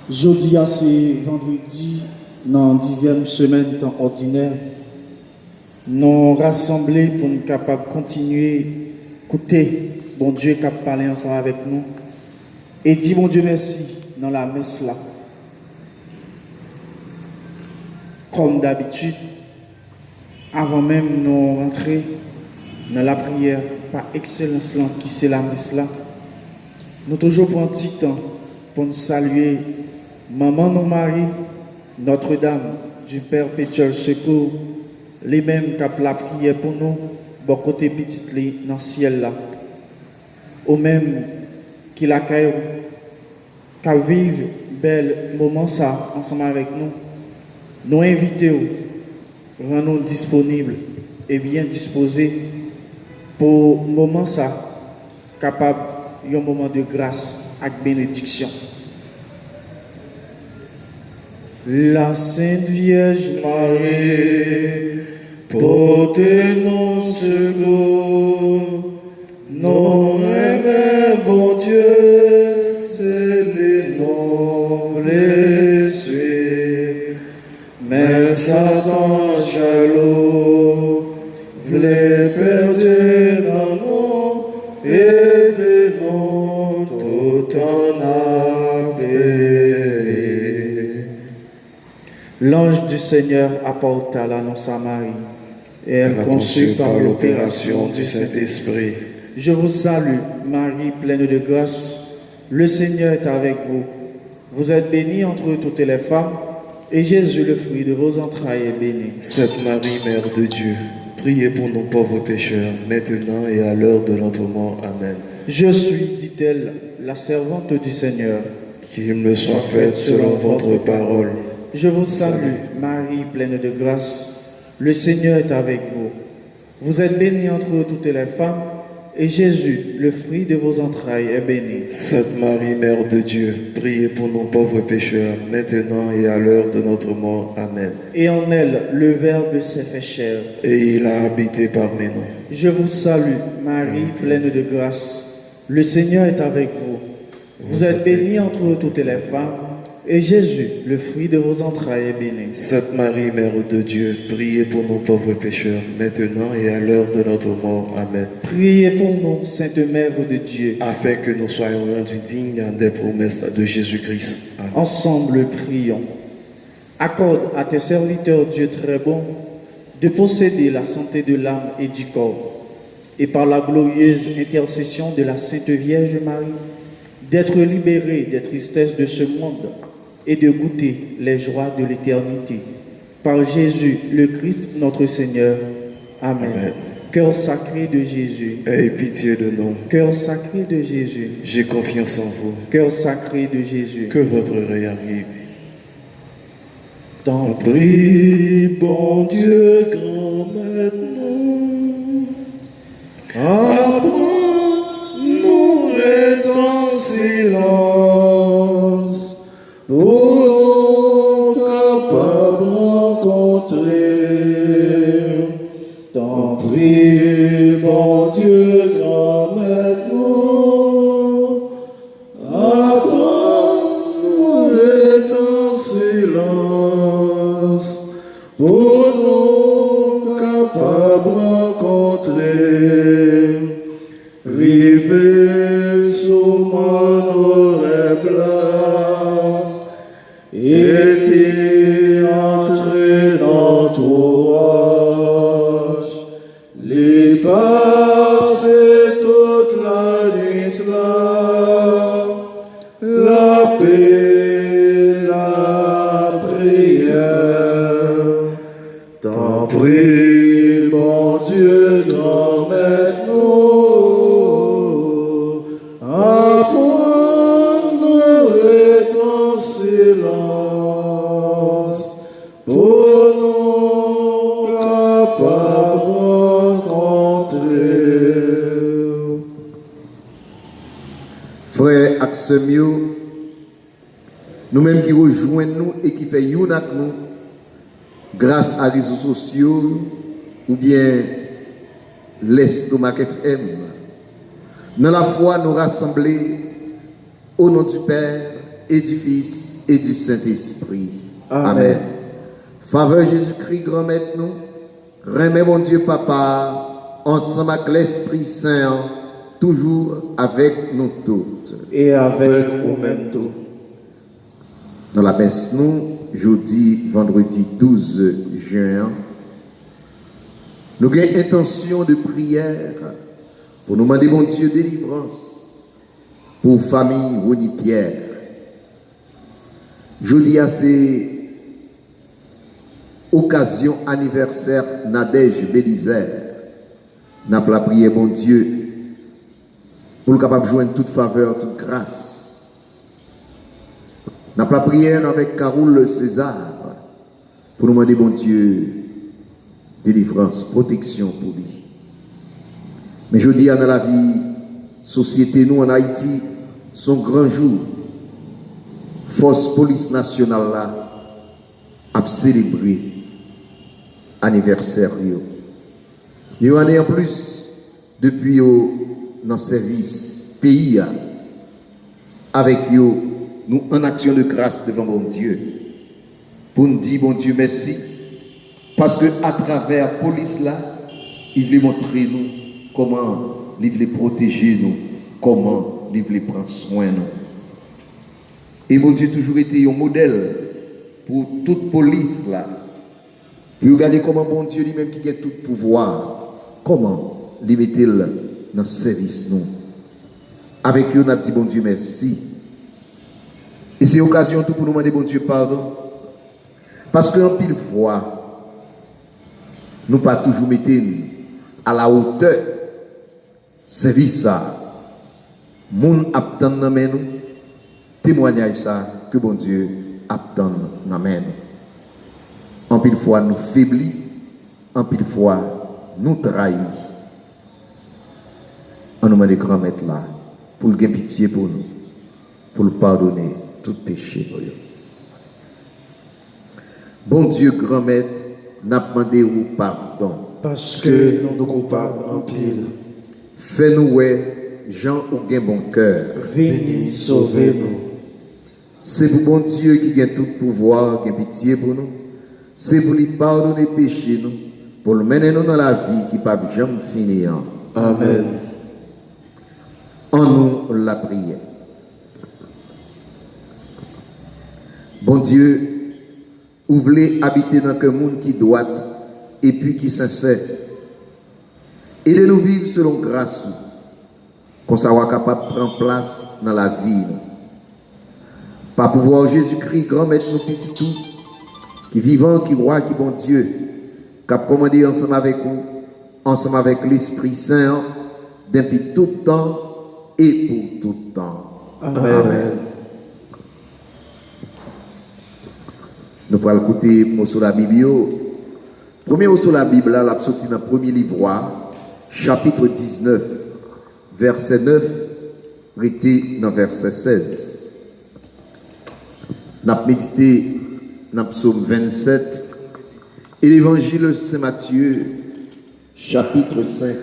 Jeudi, c'est vendredi, dans la 10e semaine temps ordinaire, nous rassemblés pour nous capables de continuer à écouter bon Dieu qui a parlé ensemble avec nous et dit bon Dieu merci dans la messe là. Comme d'habitude, avant même nous rentrer dans la prière par excellence là, qui c'est la messe là, nous toujours prenons un petit temps pour nous saluer Maman nos Marie, Notre-Dame du Perpétuel Secours, les mêmes qui ont la prière pour nous, bon côté petit dans le ciel là. Au même qui l'accueille, qui vivent bel moment ça ensemble avec nous. Nous invitons, rendons disponibles et bien disposés pour moment ça, capable un moment de grâce avec bénédiction. La Sainte Vierge Marie, portez-nous secours, nous aimons bon Dieu, c'est les non blessés. Mais Satan jaloux, voulait perdre dans nous, aidez-nous tout en appel. L'ange du Seigneur apporta l'annonce à Marie, et elle conçut par l'opération du Saint-Esprit. Je vous salue, Marie, pleine de grâce. Le Seigneur est avec vous. Vous êtes bénie entre toutes les femmes, et Jésus, le fruit de vos entrailles, est béni. Sainte Marie, Mère de Dieu, priez pour nos pauvres pécheurs, maintenant et à l'heure de notre mort. Amen. Je suis, dit-elle, la servante du Seigneur. Qu'il me soit fait selon votre parole. Je vous salue, Marie, pleine de grâce. Le Seigneur est avec vous. Vous êtes bénie entre toutes les femmes, et Jésus, le fruit de vos entrailles, est béni. Sainte Marie, Mère de Dieu, priez pour nos pauvres pécheurs, maintenant et à l'heure de notre mort. Amen. Et en elle, le Verbe s'est fait chair. Et il a habité parmi nous. Je vous salue, Marie, pleine de grâce. Le Seigneur est avec vous. Vous êtes bénie entre toutes les femmes, et Jésus, le fruit de vos entrailles, est béni. Sainte Marie, Mère de Dieu, priez pour nos pauvres pécheurs, maintenant et à l'heure de notre mort. Amen. Priez pour nous, Sainte Mère de Dieu, afin que nous soyons rendus dignes des promesses de Jésus-Christ. Amen. Ensemble, prions. Accorde à tes serviteurs, Dieu très bon, de posséder la santé de l'âme et du corps, et par la glorieuse intercession de la Sainte Vierge Marie, d'être libérés des tristesses de ce monde et de goûter les joies de l'éternité. Par Jésus, le Christ, notre Seigneur. Amen. Amen. Cœur sacré de Jésus. Aie pitié de nous. Cœur sacré de Jésus. J'ai confiance en vous. Cœur sacré de Jésus. Que votre règne arrive. T'en prie, bon Dieu, grand maintenant. Apprends-nous en silence pour nous capables de rencontrer. T'en prie, bon Dieu, grand maintenant. Apprends-nous en silence pour nous capables de rencontrer. Vivez sous mon oreille et qui entre dans l'entourage, les passer toute la nuit là, la paix, la prière. T'en prie, bon Dieu, grand maintenant. Frère Axemio, nous-mêmes qui rejoignons nous et qui fait une avec nous, grâce à réseaux sociaux ou bien l'estomac FM, dans la foi nous rassembler au nom du Père et du Fils et du Saint-Esprit. Amen. Amen. Faveur Jésus-Christ, grand maître nous, remets mon Dieu Papa, ensemble avec l'Esprit Saint, toujours avec nous toutes. Et avec vous-même tout. Dans la messe, nous, jeudi, vendredi 12 juin, nous avons intention de prière pour nous demander, mon Dieu, délivrance pour famille Rony Pierre. Jeudi, c'est occasion anniversaire Nadège Bélizer. Nous avons la prière, mon Dieu, pour le capable de joindre toute faveur, toute grâce. Nous avons la prière avec Caroul César pour nous demander, mon Dieu, délivrance, protection pour lui. Mais je dis, dans la vie, société, nous en Haïti, son grand jour, force police nationale là, a célébré anniversaire. Il y a une année en plus, depuis dans le service pays, avec eux, nous en action de grâce devant mon Dieu, pour nous dire, bon Dieu, merci. Parce que à travers la police là, il veut montrer nous comment il veut protéger nous, comment il veut prendre soin de nous. Et mon Dieu toujours été un modèle pour toute police là. Puis regardez comment bon Dieu lui-même qui a tout pouvoir, comment il met dans le service nous. Avec eux, on a dit bon Dieu merci. Et c'est l'occasion tout pour nous demander bon Dieu pardon. Parce qu'en pile fois, nous pas toujours mettre à la hauteur service ça. Moun attend dans nous témoignage ça que bon Dieu attend dans nous. En pile fois nous faiblis, en pile fois nous trahis. On nous demande grand maître là pour le gagner pitié pour nous, pour le pardonner tout péché pour nous. Bon Dieu grand maître, n'a demandé au pardon. Parce que nous coupables en pile. Fais-nous ouais, Jean ou gain bon cœur. Venez sauver nous. C'est pour bon Dieu qui a tout pouvoir, qui a pitié pour nous. C'est pour lui pardonner péché nous, pour le mener nous dans la vie qui ne peut jamais finir. Amen. En nous la prière. Bon Dieu, vous voulez habiter dans un monde qui doit et puis qui sincère. Aidez-nous vivre selon grâce, qu'on soit capable de prendre place dans la vie. Par pouvoir Jésus-Christ, grand maître nous petit tout, qui vivant, qui roi, qui bon Dieu, qui a commandé ensemble avec vous, ensemble avec l'Esprit Saint, depuis tout temps et pour tout temps. Amen. Amen. Nous allons écouter mot sur la Bible. Premier mot sur la Bible, là, la sorti dans le premier livre, chapitre 19, verset 9, arrêté dans verset 16. Nous avons médité dans le psaume 27 et l'évangile de Saint Matthieu, chapitre 5,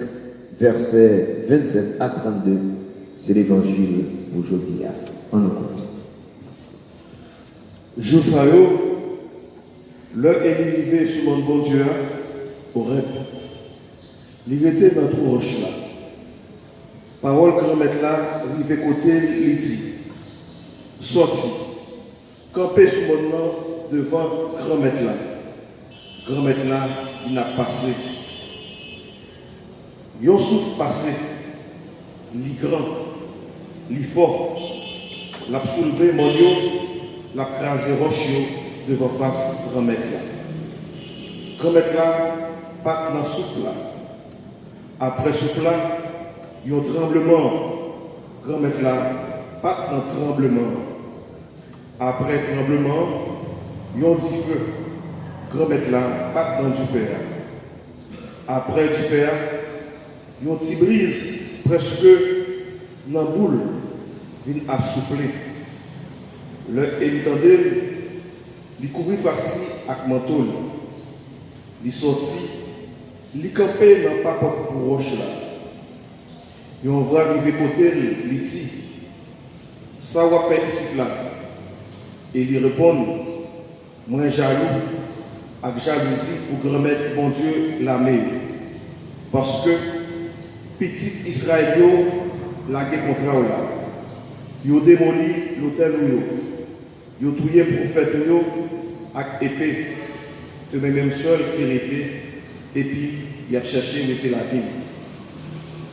verset 27 à 32. C'est l'évangile aujourd'hui. On nous compte. Josayo, l'heure est arrivée sur mon bon Dieu, au rêve. Il était dans le roche là. Parole grand-mère là, arrivé côté, il dit sorti, campé sur mon nom devant grand-mère là. Grand-mère là, il a passé. Yon souffle passé, li grand, li fort, l'a soulevé mon yo, l'a crasé roche devant face grand-mère là. Grand-mère là, pas dans souffle là. Après souffle là, il y a un tremblement. Grand-mère là, pas dans tremblement. Après tremblement, il y a un petit feu. Grand-mère là, pas dans du fer. Après du fer, il y a une petite brise, presque dans la boule, vient à souffler. Le étendard, il couvrit facile avec manteau. Il sorti, il campé dans le papa pour roche là. Et on va arriver côté, il dit, ça va faire ici là. Et lui répondre, moi jaloux, avec jalousie pour remettre mon Dieu la meilleure. Parce que petit Israël, la guerre contre là. Ils ont démoli l'hôtel où ils ont tué le prophète avec épée. C'est le même seul qui était. Et puis, il a cherché à mettre la ville.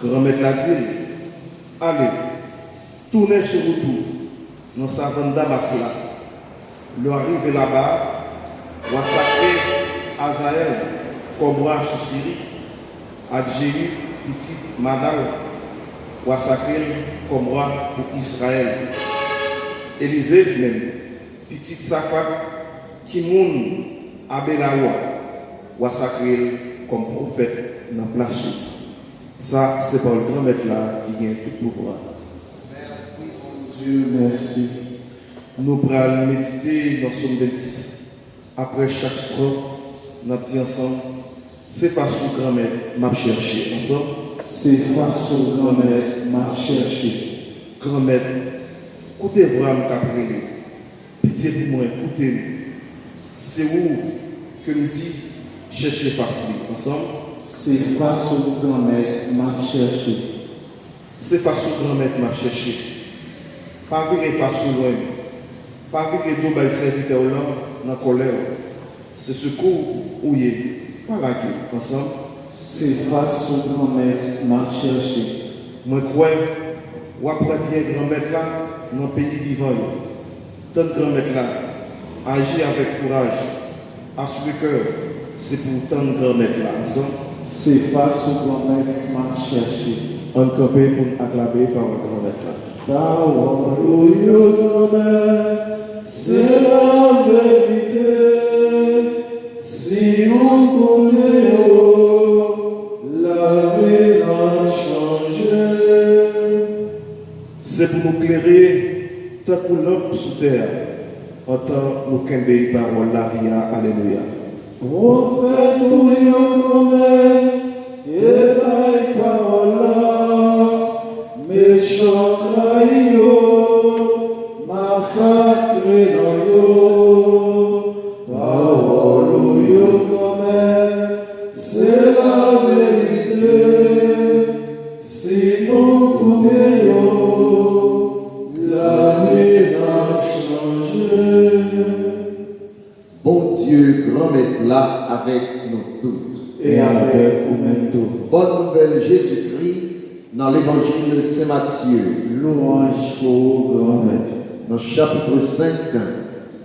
Grand-mère l'a dit, allez, tournez sur vous tout, dans sa vente Damas là. Le arrive là-bas, ou a sacré Azaël, comme roi sur Syrie, a Jéhu, petit madame, ou a sacré comme roi pour Israël. Élisée même, petit Safak, qui moun à Belawa, ou a sacré comme prophète dans la place. Ça, c'est par le grand maître là qui gagne tout pouvoir. Merci, mon Dieu, merci. Nous allons méditer dans Somme 26. Après chaque strophe, nous dit ensemble, c'est face au grand maître m'a cherché. Ensemble, c'est face au grand maître m'a cherché. Grand maître, écoutez vraiment qu'après, pitié pour moi, écoutez-nous. C'est où que nous dit chercher face lui. Ensemble, c'est face au grand maître m'a cherché. C'est face au grand maître m'a cherché. Pas virer face au loin. Pas virer deux belles serviteurs là dans la colère. C'est secours où il est. Pas la gueule. Ensemble. C'est face au grand maître m'a cherché. Moi crois, ou après bien grand maître là, dans le pays vivant. Tant grand maître là, agir avec courage, assurer que c'est pour tant grand maître là. Ensemble. C'est face au grand maître m'a cherché. On campé pour acclamer par le grand maître là. Parole au grand maître, c'est la vérité. Si on connaît la vie a changé. C'est pour nous éclairer tant que l'homme sous terre, en tant que nous kembe parole la via. Alléluia. Prophète ou grand maître, et parole là, méchant traïo, massacré dans yo, parole ou grand maître, c'est la vérité, sinon coupé yo, la vie a changé. Bon Dieu, grand maître là avec nous toutes. Et avec vous-même tout. Bonne nouvelle Jésus-Christ dans l'évangile de Saint Matthieu. Louange au grand maître. Dans chapitre 5,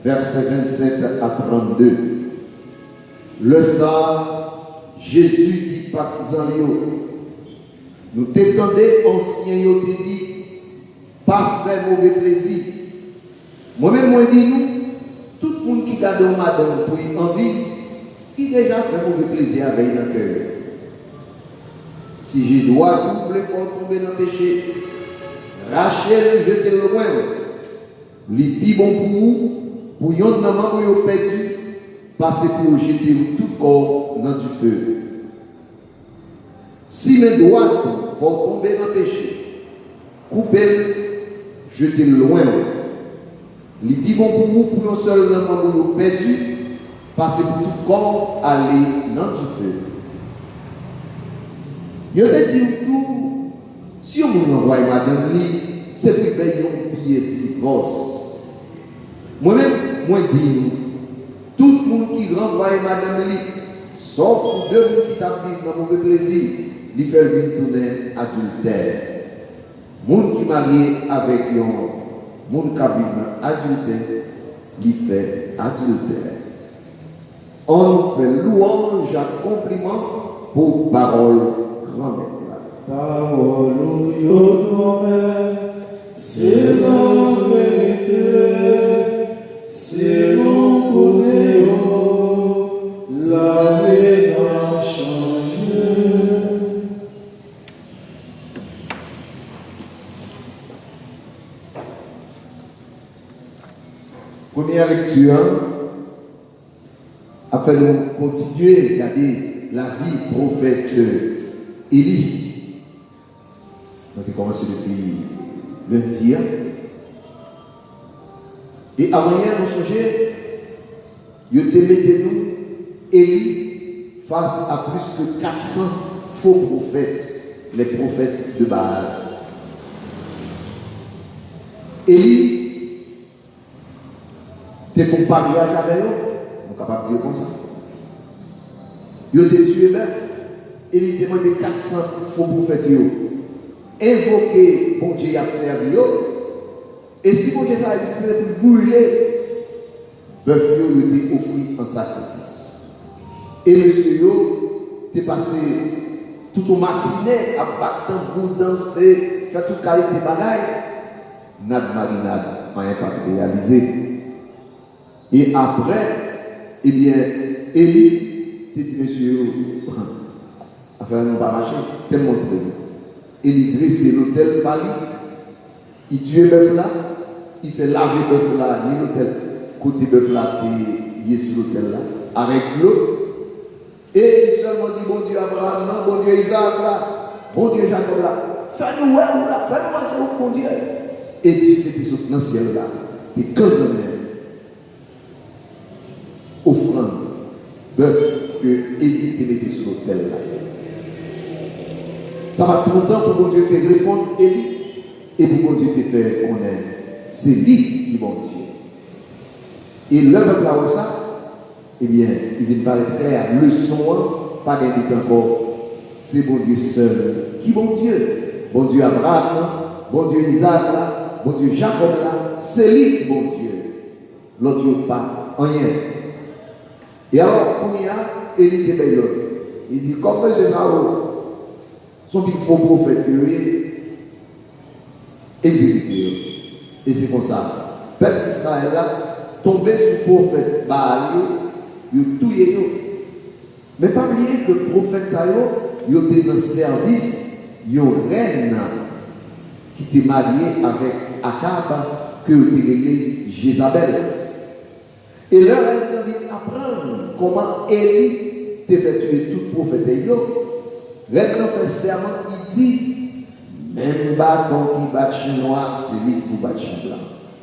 versets 27 à 32. Le soir, Jésus dit partisan yo, nous t'étendez ancien yo te dit, pas fait mauvais plaisir. Moi-même, moi dis nous, tout le monde qui garde madame pour y envie, qui déjà fait mauvais plaisir avec dans le cœur. Si je dois doubler pour tomber dans le péché, Rachel jeter loin. Les plus bon pour vous, pour yon maman pour yon perdu, passer pour jeter tout corps dans du feu. Si mes doigts vont tomber dans le péché, coupez, jetez loin. Les plus bon pour vous, pour yon seul maman pour yon perdu, passer pour tout corps aller dans du feu. Je te dis tout, si on envoie madame li, c'est pour payer un billet de divorce. Moi-même, moi dis, tout le monde qui renvoie madame li, sauf pour deux personnes qui t'habitent dans mauvais plaisir, lui fait venir tourner adultère. Monde qui marié avec un monde qui vit dans adultère, lui fait adultère. On fait louange à compliment pour parole grand maître. Parole au grand maître, c'est la vérité, c'est mon côté la vie a changé. Première lecture, après nous continuer à regarder la vie prophète Élie. Nous avons commencé depuis lundi. Et avant hier, nous songeons, vous te mettez nous, Élie, face à plus que 400 faux prophètes, les prophètes de Baal. Élie, te font pariage avec eux, on est capable de dire comme ça. Ils ont tué même, Élie demandé 400 faux prophètes, invoqué bon Dieu, il a servi. Et si mon Dieu ça existait pour brûler, bœuf il était offert en sacrifice. Et monsieur t'es passé tout au matinée à battre pour danser, faire toute qualité de bagaille. Nad marinade, rien pas réalisé. Et après, eh bien, Élie, t'es dit monsieur, affaire n'a pas marché, tellement très bien. Élie dressé l'hôtel Paris. Il tue bœuf là, il fait laver bœuf là, ni l'hôtel, côté bœuf là, il est sur l'hôtel là, avec l'eau. Et il seulement dit, bon Dieu Abraham, non, bon Dieu Isaac là, bon Dieu Jacob là, fais-nous là, fais-nous c'est où bon Dieu. Et tu fais tes sauts dans le ciel là, tu es quand même offrande, bœuf que Élie te mettait sur l'hôtel là. Ça va prendre temps pour bon Dieu te répondre, Élie. Et pour Dieu te fait connaître, c'est lui qui est bon Dieu. Et le peuple a ça, eh bien, il vient de paraître clair. Le son, pas d'un doute encore, c'est bon Dieu seul. Qui bon Dieu? Bon Dieu Abraham, bon Dieu Isaac, bon Dieu Jacob, c'est lui qui est bon Dieu. L'autre Dieu pas, rien. Et alors, on y a, Élie était belle. Il dit, comme M. Sao, son petit faux prophète, exécuté. Et c'est comme ça. Le peuple d'Israël là, tombé sous le prophète Baal, il a tout yé. Mais pas oublier que le prophète il était dans le service, il y a une reine qui était mariée avec Akab, que il était Jézabel. Et là, elle a envie d'apprendre comment Élie t'a fait tuer tout prophète. Elle a fait serment, il dit, même bâton qui bat chinois, c'est lui qui bat chinois.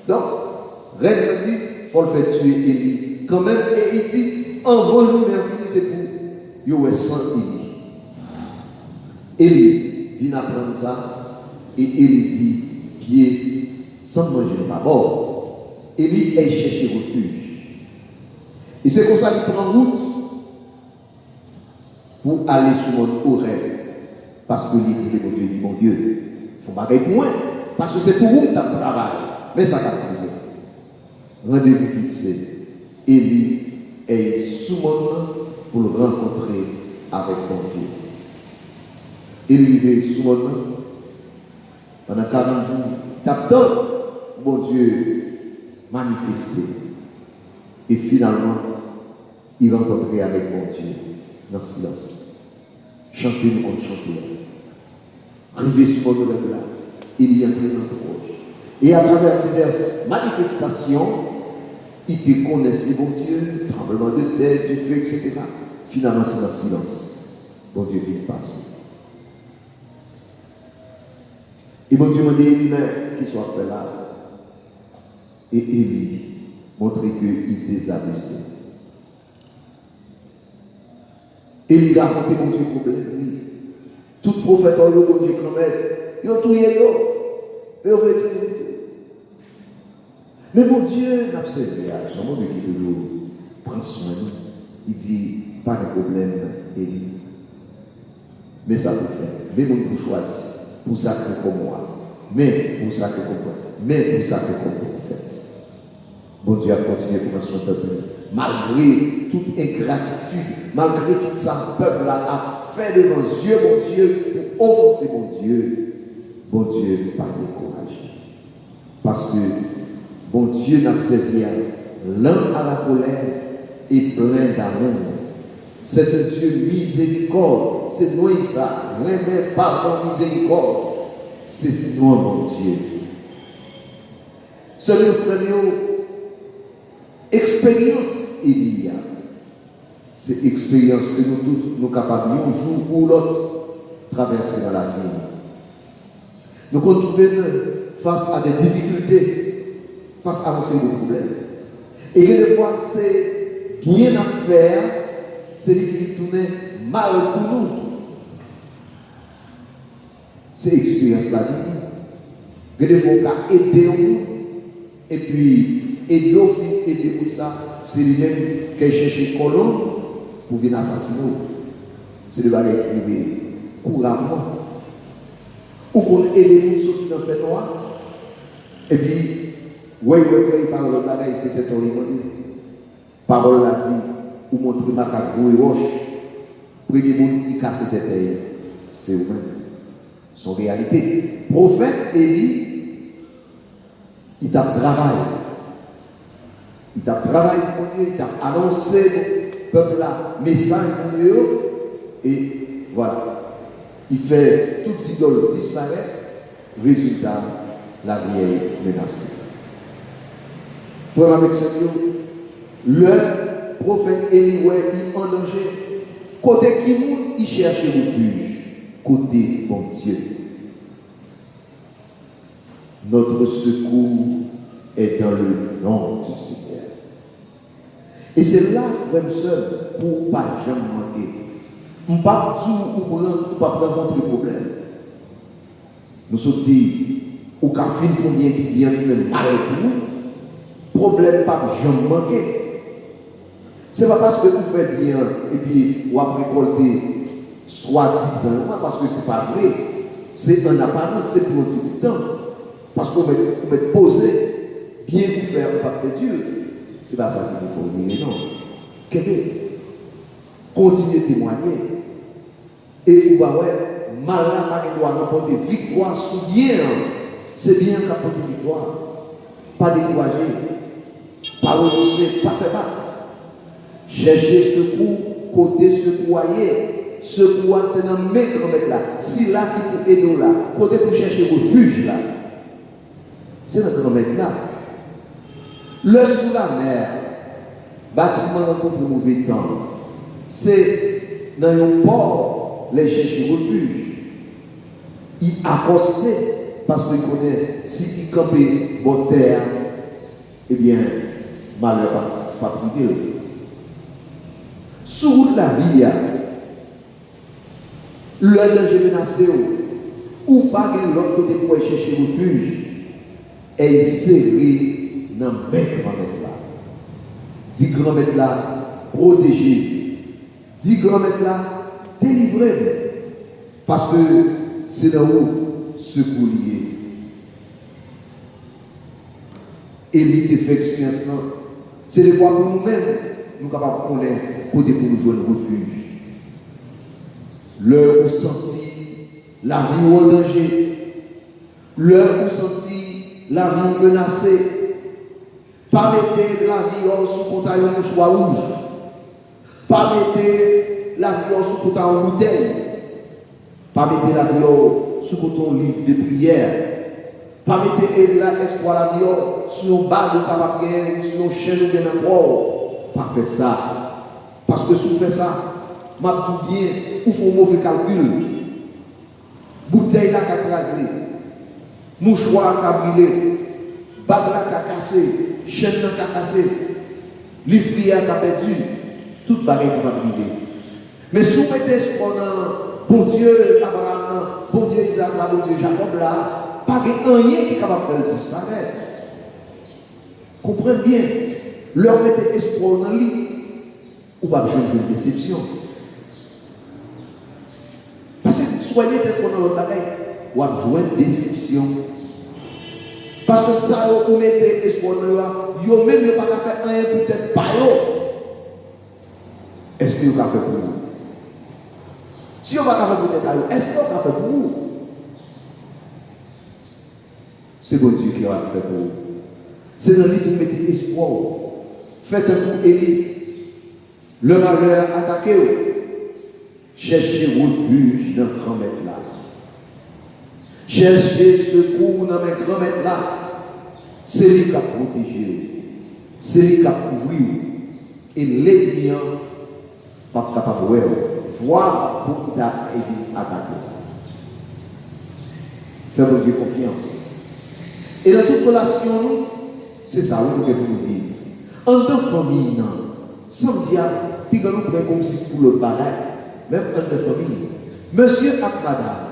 Donc, Reine dit, il faut le faire tuer Élie. Quand même, et il dit, en 20 jours, c'est pour Yoé sans Élie. Élie vient apprendre ça, et Élie dit, pied sans manger pas bord. Élie est cherché refuge. Et c'est comme ça qu'il prend route pour aller sur mon oreille. Parce que l'Église de Dieu dit, mon Dieu, il faut pas être moins. Parce que c'est pour vous que tu travail. Mais ça va arriver. Rendez-vous fixé. Élie est sous mon nom pour le rencontrer avec mon Dieu. Élie est sous mon nom pendant 40 jours. T'attends, mon Dieu, manifesté. Et finalement, il rencontrait avec mon Dieu dans le silence. Chanter nous on chanter. Arrivé sur mon oreille là, il y entrait dans le proche. Et à travers diverses manifestations, il te connaissait, mon Dieu, tremblement de terre, du feu, etc. Finalement, c'est dans le silence. Mon Dieu vient passer. Et mon Dieu m'a dit, mais qu'il soit fait là. Et Élie montrait qu'il désabusait. Élie a raconté mon Dieu problème, oui. Tout prophète, mon Dieu, quand même, ils ont tout yé, ils ont tout. Mais mon Dieu n'a pas servi à son monde qui toujours prend soin de nous. Il dit, pas de problème, Élie. Mais ça peut faire. Mais mon Dieu choisit pour ça que comme moi. Mais pour ça que comme moi. Mais pour ça que comme prophète. Bon Dieu a continué pour son peuple. Malgré toute ingratitude, malgré tout ça, le peuple a fait devant Dieu, mon Dieu, pour offenser mon Dieu. Bon Dieu n'est pas découragé. Parce que bon Dieu n'a servi l'un à la colère et plein d'amour. C'est un Dieu miséricorde. C'est nous ça. Remets pardon, miséricorde. C'est nous, mon Dieu. C'est le premier expérience il y a. C'est expérience que nous tous nous capables un jour ou l'autre traverser dans la vie. Nous nous trouvons face à des difficultés, face à ces problèmes. Et que des fois, c'est bien à faire, c'est lui qui tourne mal pour nous. C'est l'expérience la vie. Que des fois, on a aidé nous, et puis, aider comme ça, c'est lui-même qui cherche les colons pour venir assassiner. C'est le bagage qui est couramment. Ou qu'on aide nous sortir dans le fait noir, et puis, ouais, il parle de bagage, c'était ton rimoni. Parole l'a dit, ou montrer ma carte, vous et roche. Premier monde qui casse cette terre, c'est eux-mêmes. Son réalité. Prophète Élie, il t'a travaillé. Il t'a travaillé pour Dieu, il t'a annoncé au peuple là, message pour Dieu. Et voilà. Il fait toutes ces idoles disparaître. Résultat, la vie est menacée. Frère avec ce Dieu, le prophète Élie, il est en danger. Côté qui monde, il cherche refuge. Côté bon Dieu. Notre secours est dans le nom du Seigneur. Et c'est là, frère et soeur, pour ne pas jamais manquer. On ne peut pas prendre notre problème. Nous sommes dit, ou qu'à fin font bien mal pour nous. Problème pas jamais manquer. Ce n'est pas parce que vous faites bien et puis vous avez récolté soi-disant, parce que ce n'est pas vrai. C'est en apparence, c'est pour un petit temps. Parce qu'on va poser, bien vous faire, pas de Dieu. Ce n'est pas ça qu'il faut dire, non. Continuez à témoigner. Et vous va voir, malin qui doit remporter victoire sous bien. C'est bien qu'apporter victoire. Pas décourager, pas renoncer, pas faire battre. Chercher secours, côté secourir. Secourir, c'est dans mes grand-mères là. Si là qui peut aider là, côté pour chercher refuge là. C'est notre grand-mère là. Le sous la mer, bâtiment rencontre le mauvais temps. C'est dans un port, les chercher refuge. Il accostait parce qu'il connaît, s'il campait bon terre, eh bien, malheur va priver. Sous la vie, le danger menacé, ou pas l'autre côté pour chercher refuge, est serré dans mes grand-mères là. 10 grand-mères là, protégés. 10 grand-mères là, délivrés. Parce que c'est là où secours lié. Et l'idée fait expérience là. C'est de voir pour nous-mêmes, nous sommes capables de connaître côté pour nous jouer le refuge. L'heure où sentit la vie en danger. L'heure où sentit la vie menacée. Pas mettre la vie sous contact de mouchoir rouge. Pas mettre la vie sous contact de bouteille. Pas mettre la vie sous contact de livre de prière. Pas mettre l'espoir la vie sur un bas de tabac ou sur un chaîne de encore. Pas faire ça. Parce que si vous faites ça, m'a tout bien, ou faut un mauvais calcul. Bouteille là qui a crasé, mouchoir qui a brûlé, bague là qui a cassé, chaîne là qui a cassé, livre prière qui a perdu, toute barrière qui va brûler. Mais si vous mettez espoir dans bon Dieu Abraham, bon Dieu Isaac, bon Dieu Jacob là, pas rien qui est capable de faire disparaître. Comprenez bien, leur mettez espoir dans lui, ou pas besoin de déception. Parce que soyez espoir dans l'autre bagaille, ou pas besoin de déception. Parce que ça, vous mettez espoir dans lui, vous même pas faire rien peut-être pas yo. Est-ce que vous avez fait pour vous? Si vous n'avez pas fait peut-être à est-ce que vous avez fait pour vous? C'est bon Dieu qui va le faire pour vous. C'est dans lui que vous mettez espoir. Faites un coup Élie. Le malheur attaqué. Cherchez refuge dans le grand maître là. Cherchez secours dans mes grands maîtres là. C'est lui qui a protégé. C'est lui qui a couvert. Et l'ennemi n'est pas capable de voir pour qu'il t'a attaqué. Faites-vous Dieu confiance. Et dans toute relation, C'est ça, où nous devons vivre. En tant que famille, sans dire, puis quand nous prenons comme si pour le bagage, même en tant que famille, monsieur et madame,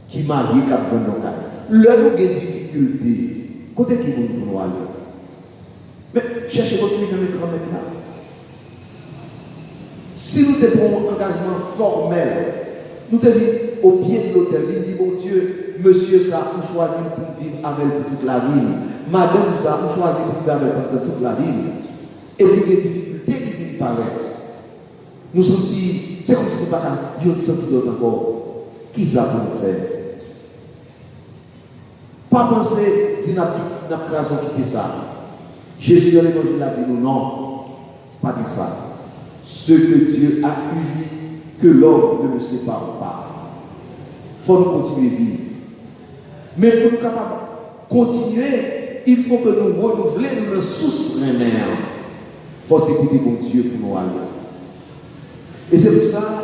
qui marient cap dans nos cas, là nous avons des difficultés. Côté qui vous pour nous aller. Mais cherchez votre famille dans le grand mec là. Si nous avons un engagement formel, nous devons au pied de l'hôtel, il dit, bon Dieu, monsieur ça, vous choisissez pour vivre avec pour toute la vie. Madame ça, vous choisissez pour vivre avec pour toute la vie. Et puis les difficultés qui viennent paraître. Nous sommes si, c'est comme si nous n'avons pas senti d'autre encore. Qui ça pour nous faire? Pas penser, dit notre raison quitter ça. Jésus dans l'évangile a dit nous non, pas dit ça. Ce que Dieu a uni, que l'homme ne le sépare pas. Il faut nous continuer à vivre. Mais pour nous capables de continuer, il faut que nous renouvelions nos sources de mère. Il faut s'écouter mon Dieu pour nous aller. Et c'est pour ça,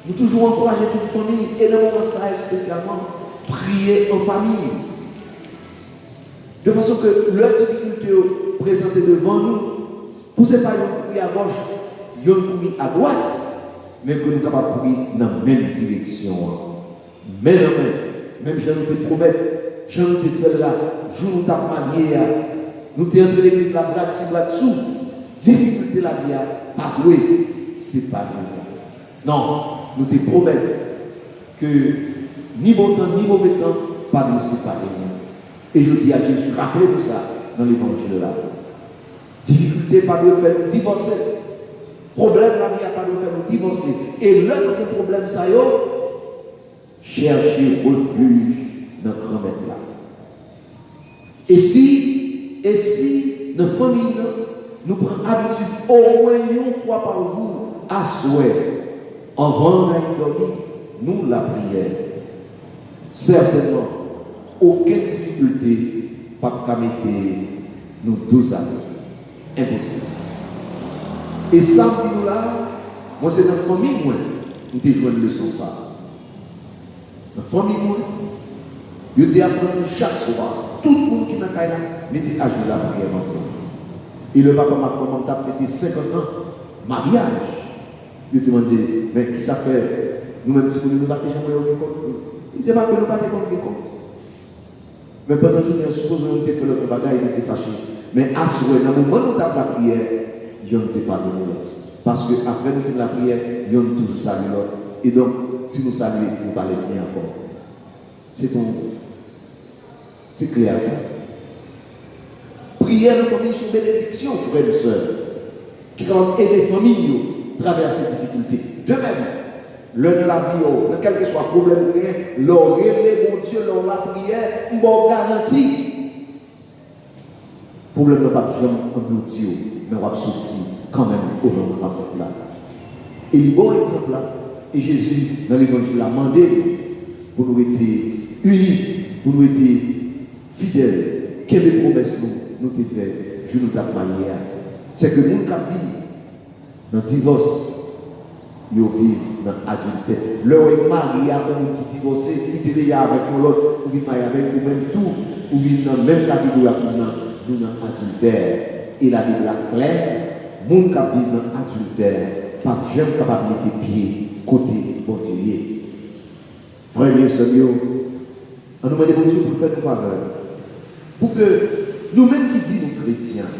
nous toujours encourager toute famille, et dans le moment ça spécialement, prier en famille. De façon que leurs difficultés présentées devant nous, poussez pas une courir à gauche, une courir à droite, mais que nous sommes capables de courir dans la même direction. Mais non, même je nous te promets, je nous te fais là, jour où nous avons marié, nous t'es entré l'église là, bras dessous, difficulté la vie, pas doué, c'est pas bien. Non, nous te promettons que ni bon temps, ni mauvais temps, pas nous séparer. Et je dis à Jésus, rappelez-vous ça dans l'évangile là. Difficulté, pas de faire divorcer. Problème, la vie, pas de faire nous divorcer. Et l'un des problèmes, ça y est, chercher refuge dans le grand maître là. Et si, dans la famille, nous prenons habitude au moins une fois par jour à souhait, avant d'aller dormir, nous la prière. Certainement, aucune difficulté, pas qu'à mettre nous 12 années. Impossible. Et samedi nous là, moi c'est dans la famille, moi, nous avons joué une leçon ça. Dans la famille, moi, je t'ai appris chaque soir, tout le monde qui n'a pas là, mettez à jouer la prière ensemble. Et le papa m'a comment t'as fêté 50 ans, mariage. Je te demandais, mais qui ça fait? Nous-mêmes, si nous ne battons jamais au compte. Il ne sait pas que nous ne battons pas au compte. Mais pendant que je suppose que nous avons fait l'autre bagaille, nous étions fâchés. Mais assuré, dans le moment où nous avons la prière, ils ne t'ont pas donné l'autre. Parce qu'après nous faisons la prière, ils ont toujours salué l'autre. Et donc, si nous saluons, nous parlons bien encore. C'est clair ça. Prière de famille sur bénédiction, frères et sœurs, qui vont aider les familles à traverser ces difficultés. De même, l'un de la vie, dans quel que soit le problème, leur relais, mon Dieu, leur la prière, une bonne garantie. Le problème n'est pas jamais englouti, mais on va sortir quand même au nom de la porte là. Et le bon exemple là, et Jésus, dans l'évangile, a demandé pour nous être unis, pour nous être fidèles. Quelle promesse nous t'ai fait, je nous tape manière. C'est que nous qui vivons dans le divorce, ils vivent dans l'adultère. Leur mari a qui divorce, qui te avec l'autre, ou vivent marié avec, ou même tout, ou vivent dans la même catégorie nous dans l'adultère. Et la Bible est claire, les gens qui vivent dans l'adultère, pas jamais capable de mettre pied côté bon Dieu. Frères et sœurs, on nous demande bon Dieu pour faire une faveur. Pour que nous-mêmes qui disons nous chrétiens,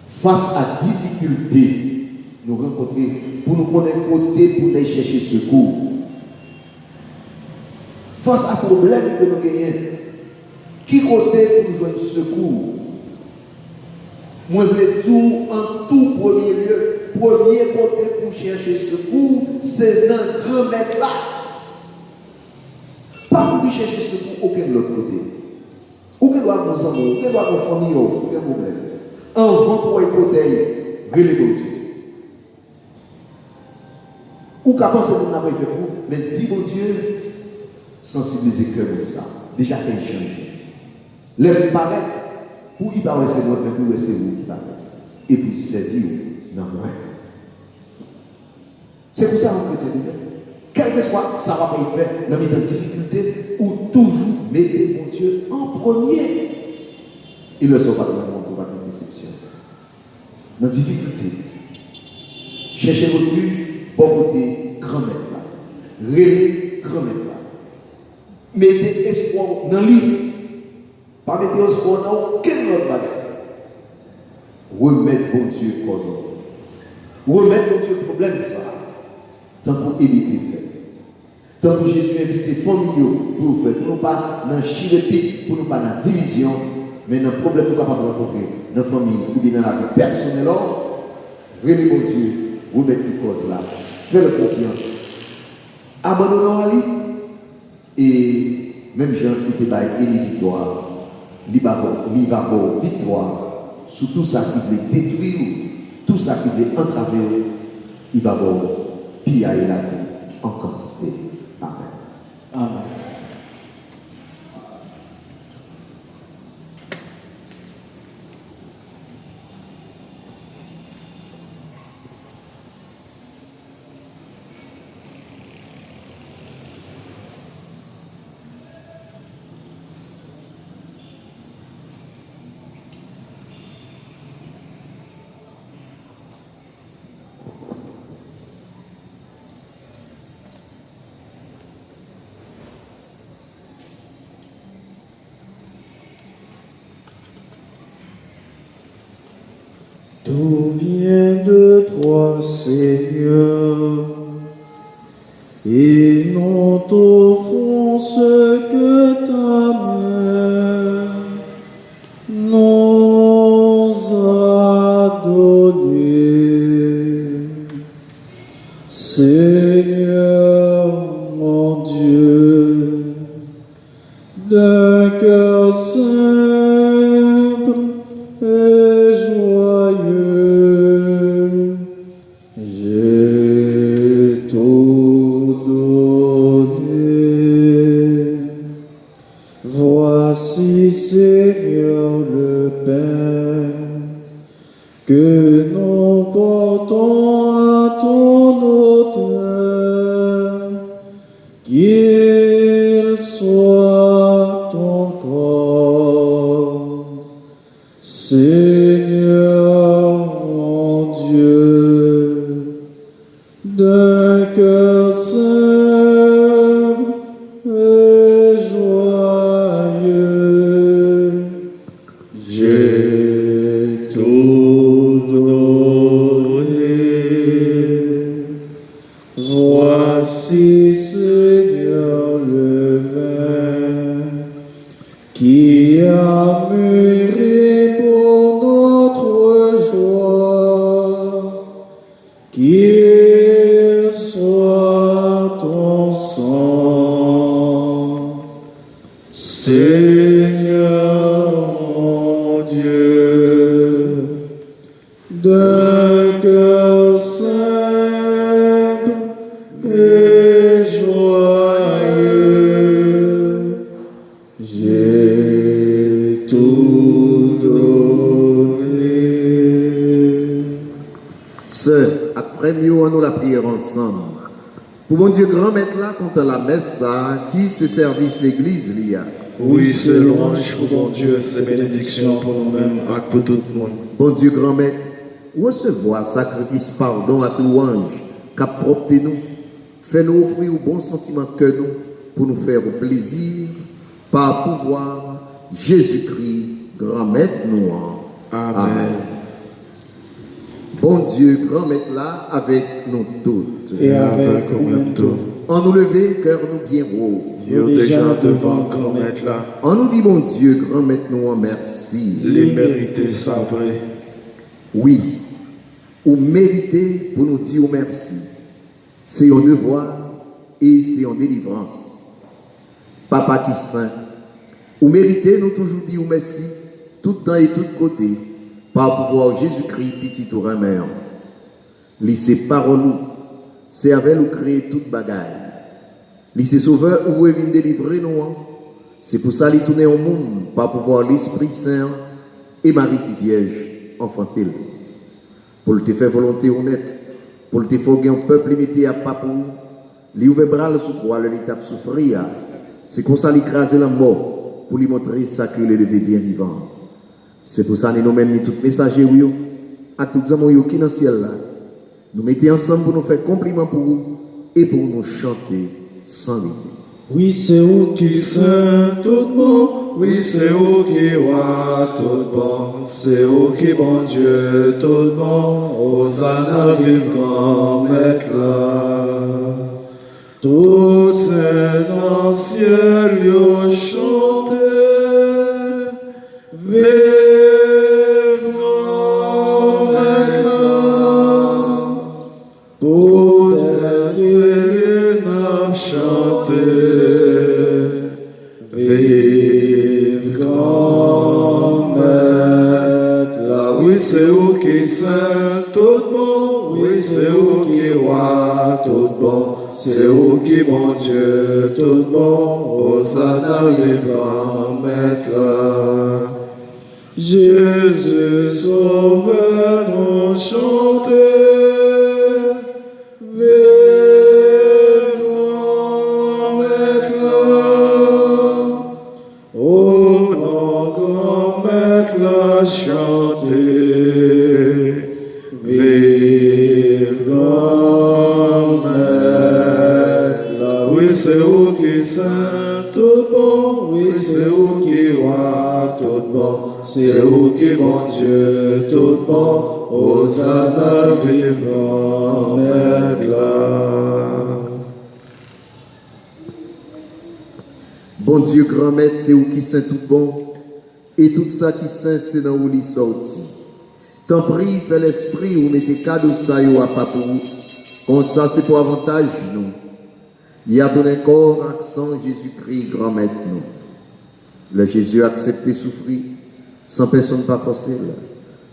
face à difficulté, nous rencontrer, pour nous connaître côté, pour aller chercher secours. Face à problème que nous gagnons, qui côté pour nous joindre secours? Moi, je veux tout en tout premier lieu, premier côté pour chercher secours, c'est dans le grand maître là. Pas pour chercher secours aucun autre côté. Ou que doit nos amis, ou que doit nos familles, aucun problème. Avant pour écouter, relève Dieu. Ou qu'à penser que nous n'avons pas fait pour, mais dis mon Dieu, sensibiliser le cœur comme ça. Déjà fait changer. L'air paraît, pour y paraître, c'est notre pour c'est vous qui paraît. Et puis servir dans le moins. C'est pour ça qu'on peut dire, quel que soit ça va pas y faire, dans mes difficultés, ou toujours mettez mon Dieu en premier. Il ne sont pas dans le monde pour pas de déception. Dans la difficulté, chercher refuge, bon côté, grand-mère là. Rêver, grand-mère là. Mettez espoir dans lui. Pas mettre espoir dans aucun autre bagage. Remettre bon Dieu cause. Remettre bon Dieu le problème ça. Tant pour éviter faire. Tant pour Jésus inviter famille pour faire. Pour nous pas dans chirépite, pour nous pas dans division, mais dans le problème que nous sommes capables de rencontrer dans la famille ou bien dans la vie personnelle. Remettre bon Dieu, remettre les causes là. Faire confiance. Abandonnons à lui. Et même Jean était bail et les victoires. Il va avoir victoire sur tout ça qui veut détruire, tout ça qui veut entraver, il va avoir piller la vie en quantité. Amen. Amen. Tout vient de toi, Seigneur, et non t'offense que ta main nous a donné. Seigneur, mon Dieu, d'un cœur simple et joyeux, j'ai tout donné. Voici, Seigneur, le pain que nous portons à ton autel, qu'il soit ton corps. Seigneur, mon Dieu, d'un cœur simple et joyeux, j'ai tout donné. Voici, Seigneur, le vin qui a mûri pour notre joie, qu'il soit ton sang. Seigneur, mon Dieu, d'un cœur simple et joyeux, j'ai tout donné. Sœurs, avec frère Mio, nous la prière ensemble. Pour mon Dieu grand maître là, contre la messe ça, qui se service l'église l'IA. Oui, c'est louange pour mon Dieu, c'est bénédiction pour nous-mêmes et pour tout le monde. Bon Dieu grand maître, recevoir sacrifice pardon à louange, qu'a propre nous, fais-nous offrir au bon sentiment que nous, pour nous faire plaisir, par pouvoir Jésus-Christ, grand maître nous. Amen. Bon Dieu grand maître là, avec nous toutes. Et avec nous tous. En nous lever, cœur nous bien haut. Yo déjà devant grand maître là, En nous dit bon Dieu grand maître nous en merci. les mérités savrés. Oui, ou mériter pour nous dire merci. C'est un devoir et c'est en délivrance. Papa qui saint, ou mériter nous toujours dire merci, tout temps et tout côté, par pouvoir Jésus-Christ, petit ou mère. Lycée parole, c'est avec nous créer toute bagaille. Lycée sauveur, où vous venez délivrer nous. C'est pour ça qu'il tourne au monde, par pouvoir l'Esprit Saint et Marie qui Vierge, enfanté. Pour te faire volonté honnête, pour te faire un peuple limité à papou, lui ouvre bras sous quoi le l'étape souffrir. C'est comme ça qu'il crase la mort, pour lui montrer ça qu'il est levé bien vivant. C'est pour ça que nous-mêmes, ni tous les messagers, à tous les hommes qui sont dans le ciel là, nous mettons ensemble pour nous faire compliment pour vous et pour nous chanter sans arrêter. Oui, c'est où qui saint tout bon, oui, c'est où qui roi tout bon, c'est où qui bon Dieu tout bon, Hosanna vivant maître là. Tous ces dans le ciel yo chanter, vivant maître là. Pour être n'a chanter. Vive grand maître là, oui c'est où qui saint tout bon, oui c'est où qui roi tout bon, c'est où qui bon Dieu tout bon, Hosanna vive grand maître là. Jésus sauveur nous chanter. Chanter, vive grand maître là, oui c'est où qui saint tout bon, oui c'est où qui roi tout bon, c'est où qui bon Dieu tout bon, Hosanna vive grand maître là. Bon Dieu grand maître, c'est où qui saint tout bon. Et tout ça qui saint, c'est dans où il sorti. T'en prie, fais l'esprit, ou mettez cadeau ça, ou à pas pour vous. Comme ça, c'est pour avantage, nous. Il y a ton corps, accent Jésus-Christ, grand maître, nous. Le Jésus a accepté souffrir, sans personne pas forcer là.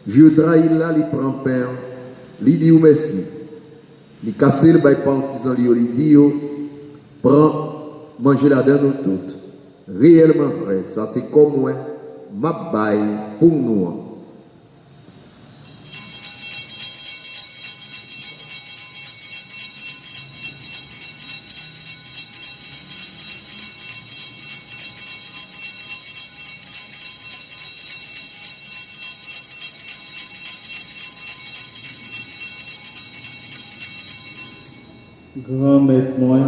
Dieu trahit là, il prend pain, il dit ou merci. Il casse le bail partisan, il dit, prends, mangez la dedans nous toutes. Réellement vrai, ça c'est comme moi. Ma baille pour nous. Grand maître moi,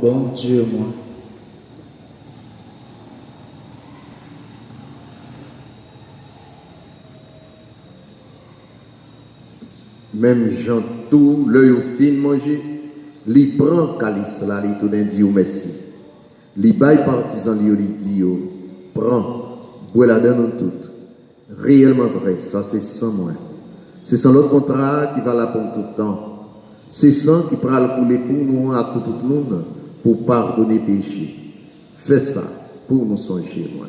bon Dieu moi. Même Jean tout, l'œil au fin manger, li prend calice là, li tout d'un dit merci. Li bail partisan li dit prends, bois la donne tout. Réellement vrai, ça c'est sans moi. C'est sans l'autre contrat qui va là pour tout le temps. C'est sans qui prend le couler pour nous, à tout le monde, pour pardonner péché. Fais ça pour nous songer, moi.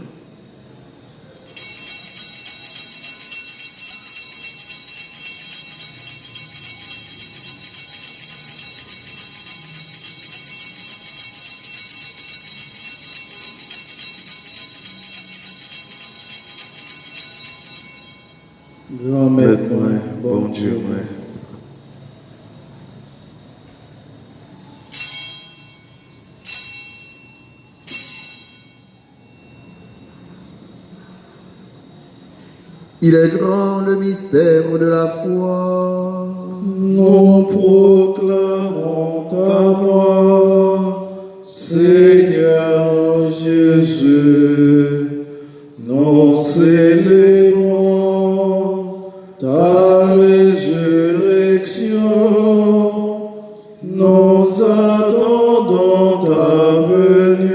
Grand maître moi, bon Dieu moi. Il est grand le mystère de la foi. Nous proclamons ta mort, Seigneur Jésus. Nous célébrons ta résurrection. Nous attendons ta venue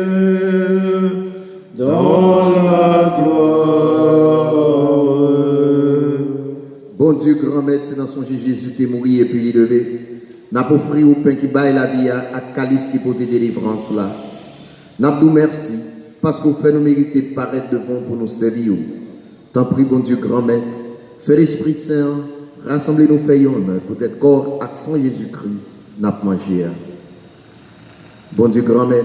dans la gloire. Bon Dieu, grand maître, c'est dans son Jésus t'es mort et puis il est levé. N'a pas offert au pain qui baille la vie à calice qui porte délivrance là. N'a pas merci parce qu'on fait nous mériter de paraître devant pour nous servir. T'en prie, bon Dieu, grand maître, fais l'Esprit Saint, rassemblez nos faillons, peut-être corps, accent Jésus-Christ, n'a pas mangé. Bon Dieu, grand maître,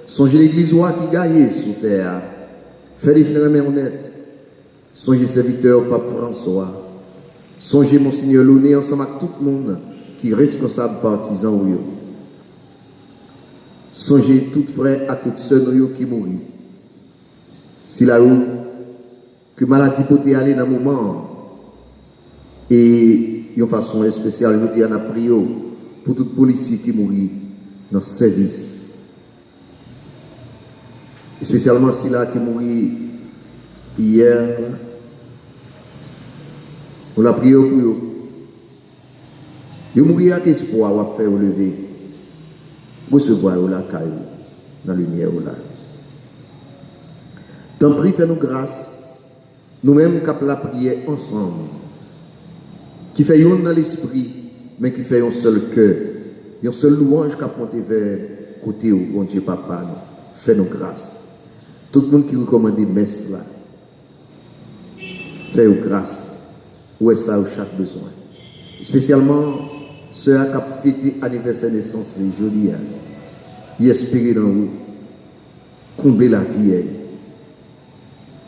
songez l'église qui gagne sous terre, fais les finalement honnêtes, songez serviteur Pape François, songez Monseigneur Louné ensemble avec tout le monde qui est responsable partisan ou yo. Songez tout frère à toutes sœurs qui mourent. Si là où que maladie peut aller dans le moment. Et de façon spéciale, je dis à la prière pour tout policier qui mourit dans le service. Spécialement si là qui mourit hier, on l'a prié pour eux. Ils mourent avec espoir, on va faire lever. Recevoir la caille dans la lumière. Tant pis, fais-nous grâce, nous-mêmes qui la prière ensemble, qui fait un dans l'esprit, mais qui fait un seul cœur, un seul louange qui a pointé vers côté où bon Dieu Papa, fais-nous grâce. Tout le monde qui recommande messe là, fais-nous grâce, où est ça où chaque besoin. Spécialement, ceux qui ont fêté l'anniversaire de naissance, les jolis, ils espèrent dans vous, combler la vie.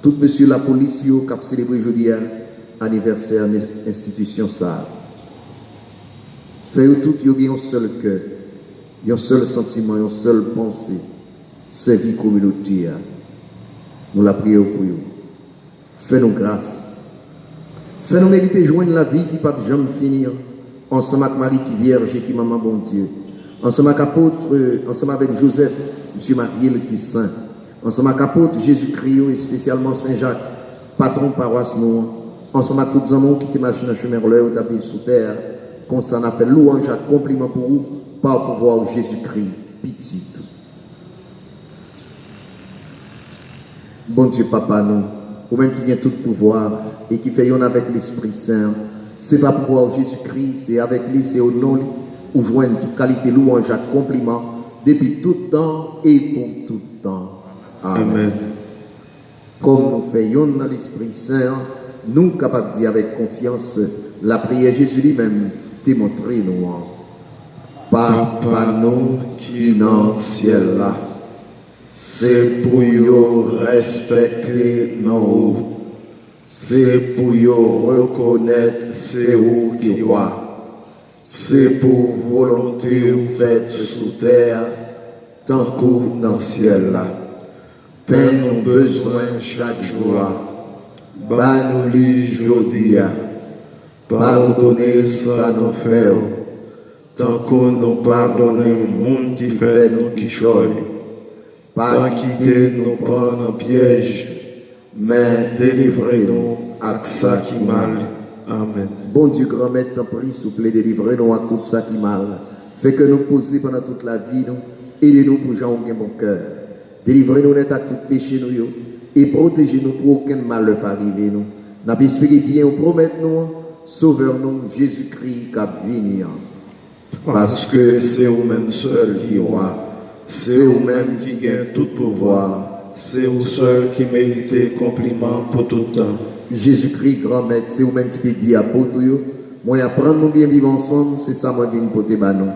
Tout monsieur la police qui a célébré aujourd'hui l'anniversaire de l'institution ça. Faites tout, il y a un seul cœur, un seul sentiment, une seule pensée. Servir la communauté. Nous la prions pour vous. Fais-nous grâce. Fais-nous mériter joindre la vie qui ne peut jamais finir. Ensemble avec Marie qui vierge et qui maman bon Dieu. Ensemble avec apôtre, ensemble avec Joseph, M. Mariel qui saint. Ensemble avec apôtre Jésus-Christ et spécialement Saint-Jacques, patron paroisse nous. Ensemble avec tous les hommes qui te marchent dans le chemin ou tapis sous terre. Comme ça, on a fait louange à compliment pour vous, par le pouvoir de Jésus-Christ, petit. Bon Dieu, Papa, nous, ou même qui vient tout pouvoir et qui fait yon avec l'Esprit Saint, c'est pas pouvoir de Jésus-Christ, c'est avec lui, c'est au nom, où joignent toute qualité louange à compliment, depuis tout temps et pour tout temps. Amen. Comme nous faisons dans l'Esprit Saint, nous capables de dire avec confiance la prière Jésus lui-même démontré nous. Papa nous qui dans le ciel là, c'est pour vous respecter nous, c'est pour vous reconnaître c'est vous qui roi, c'est pour volonté vous faites sous terre, tant que dans le ciel là. Paix nous besoin chaque jour. Bah nous li jodi. Pardonnez ça nous fait. Tant que nous pardonnez monde qui fait nous qui choy. Pas quitter nous prendre en piège, mais délivrez-nous à ça qui mal. Amen. Bon Dieu, grand-mère, t'en prie, s'il vous plaît, délivrez-nous à tout ça qui mal. Fait que nous poser pendant toute la vie, nous, aidez-nous pour gens qui ont bon cœur. Délivrez-nous net à tout péché nous et protégez-nous pour aucun mal ne pas arriver nous. N'a pas espéré bien ou promettre nous, sauveur-nous Jésus-Christ qui a venu. Parce que c'est vous-même seul qui roi, c'est vous-même qui gagne tout pouvoir, c'est vous seul qui méritez compliment pour tout temps. Jésus-Christ, grand maître, c'est vous-même qui te dit à apôtre, moi apprendre nous bien vivre ensemble, c'est ça moi viens pour te banon.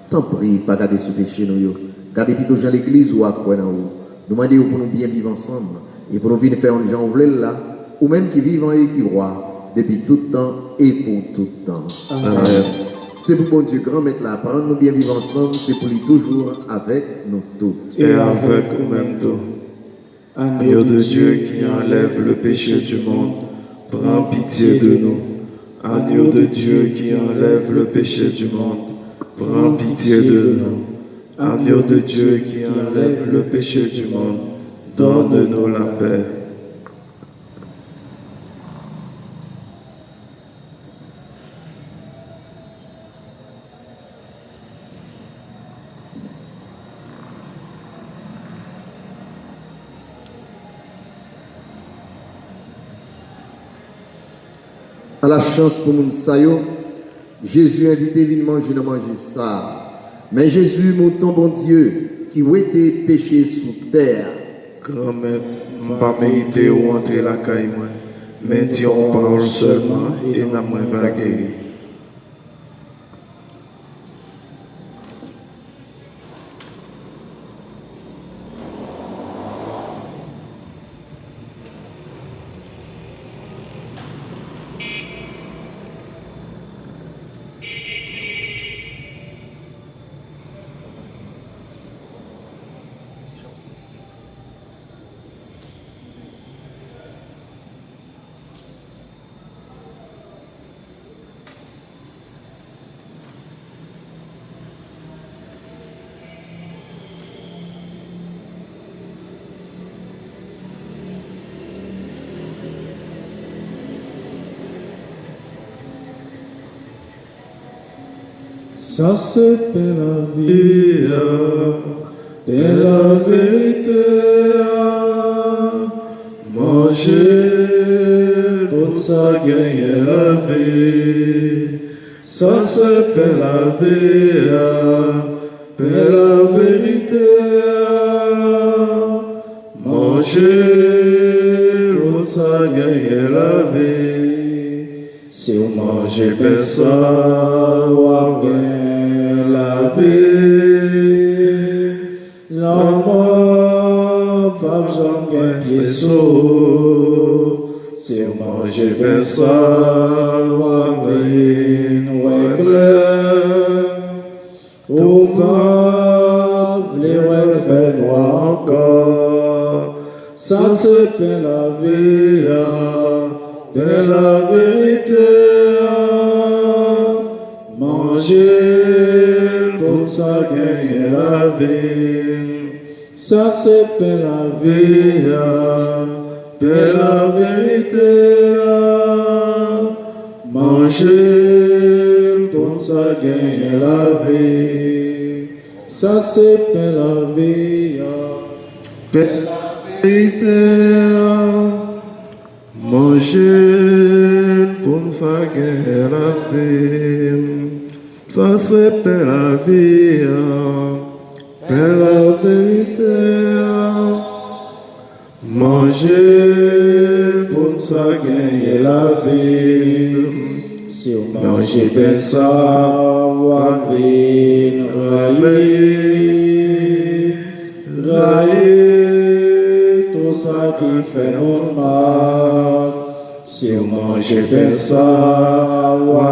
Tant prie, pas garder ce péché nous. Gardez plutôt dans l'église ou à quoi dans vous. Demandez pour nous bien vivre ensemble et pour nous venir faire un gens là, ou même qui vivent et qui roi depuis tout temps et pour tout temps. Amen. C'est pour bon Dieu grand maître là, apprendre nous bien vivre ensemble, c'est pour lui toujours avec nous tous. Et avec nous-mêmes tous. Agneau de Dieu qui enlève le péché du monde, prends pitié de nous. Agneau de Dieu qui enlève le péché du monde, prends pitié de nous. Agneau de Dieu qui enlève le péché du monde, donne-nous la paix. À la chance pour mon sayo, Jésus invité vite manger non manger ça. Mais Jésus, mon ton bon Dieu, qui était péché sous terre. Grand-mère, je ne pas mériter ou entrer la caille, mais dis en parole seulement et n'a moins va guérir. Ça c'est la vie, et la vérité. Manger pour ça gagner la vie. Ça c'est la vie, et la vérité. Manger pour ça gagner la vie. Si on mange bien ça, on gagne la vie. L'amour, pas j'en gagne pied saut. Si on mange bien ça, on gagne clair. Au pas, les refais noirs encore. Ça c'est la vie, la vérité. Manger pour ça gagner la vie. Ça c'est la vie, la vérité. Manger pour ça gagner la vie. Ça c'est la vie, la vérité. Manger pour ça gagner la vie. Ça c'est la vie, la vérité. Manger pour ça gagner la vie. Si on mange bien ça, on va railler tout ça qui fait nous mal. Si on mange bien ça, on va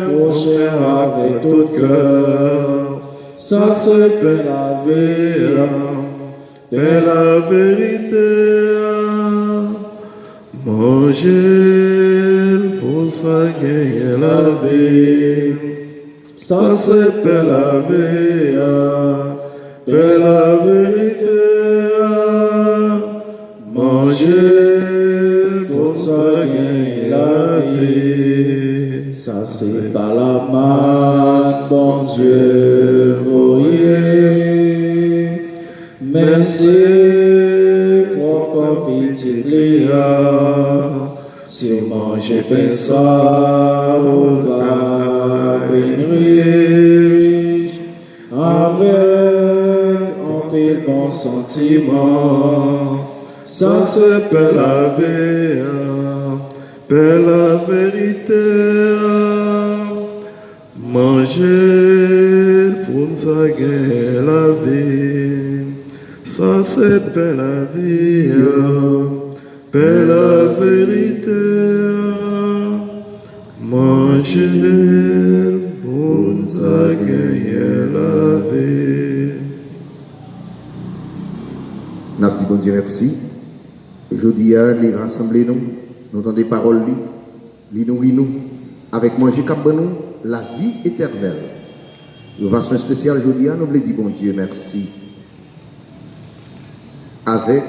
prochain avec tout cœur. Ça c'est la vie, la vérité. Manger pour ça gagner la vie. Ça c'est la vie, la vérité. Manger pour ça gagner la vie. Ça c'est pas la main, bon Dieu, voyez. Merci pour petit léa. Si on mange bien ça, on va venir avec un peu bon sentiment. Ça c'est la vie, la vérité. Manger pour ça gagner la vie. Ça c'est la vie, la vérité. Manger pour ça gagner la vie. N'a dit bon Dieu merci. Aujourd'hui, les rassembler nous, nous entendons des paroles, nous nourrir nous, avec manger cap nous, la vie éternelle. De façon spéciale aujourd'hui, nous voulons dire bon Dieu merci. Avec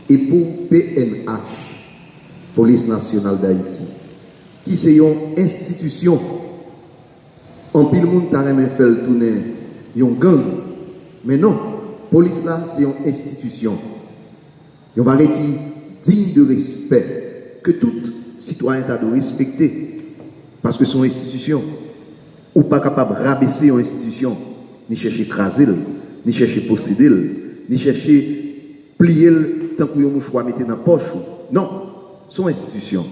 et pour PNH, Police nationale d'Haïti, qui c'est une institution. En pile monde t'a même fait le tourner, une gang. Mais non, police là, c'est une institution. Il y a un qui digne de respect, que tout citoyen doit respecter, parce que c'est une institution. Ou pas capable de rabaisser une institution, ni chercher écraser, ni chercher posséder, ni chercher plier tant que vous mouchoir mettre dans la poche. Non, c'est une institution.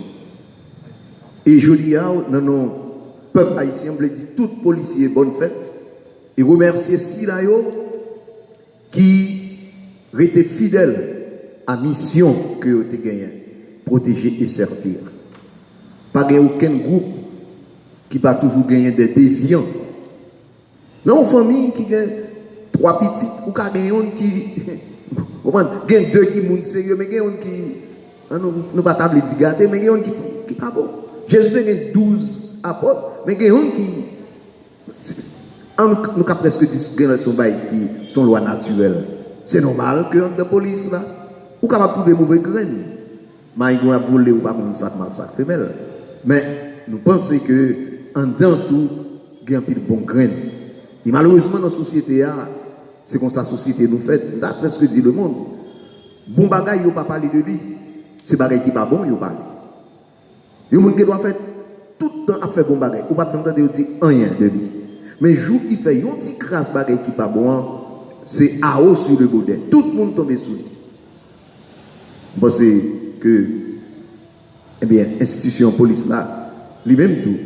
Et je dis à nos peuples haïtiens, je dis tout policier bonne fête et remercier Silayo qui était fidèle à la mission que vous avez gagnée, protéger et servir. Pas aucun groupe qui va toujours gagner des déviants. Non, une famille qui gagne 3 petits, ou qui gagne qui. Gagne 2 qui sont sérieux, mais gagne qui. Nous pas table de gâter, mais gagne qui pas bon. Jésus a gagné 12 apôtres, mais gagne qui. Nous avons presque dit que qui sont lois naturelles. C'est normal que dans la police là, ou capable trouver mauvais graines. maïgon a volé ou pas comme ça mal ça femelle. Mais nous pensons que en dedans tout, il y a un pile bon grain. Et malheureusement dans la société c'est comme ça la société nous fait, d'après ce que dit le monde. Bon bagay yo pas parler de lui. C'est bagay qui pas bon yo parler. Yo monde qui doit faire tout le temps à faire bon bagay. Ou pas faire de dire rien de lui. Mais jour qui fait un petit crasse bagay qui pas bon, c'est à haut sur le baudet. Tout le monde tombe sous lui. Bon c'est que eh bien institution police là, lui-même tout,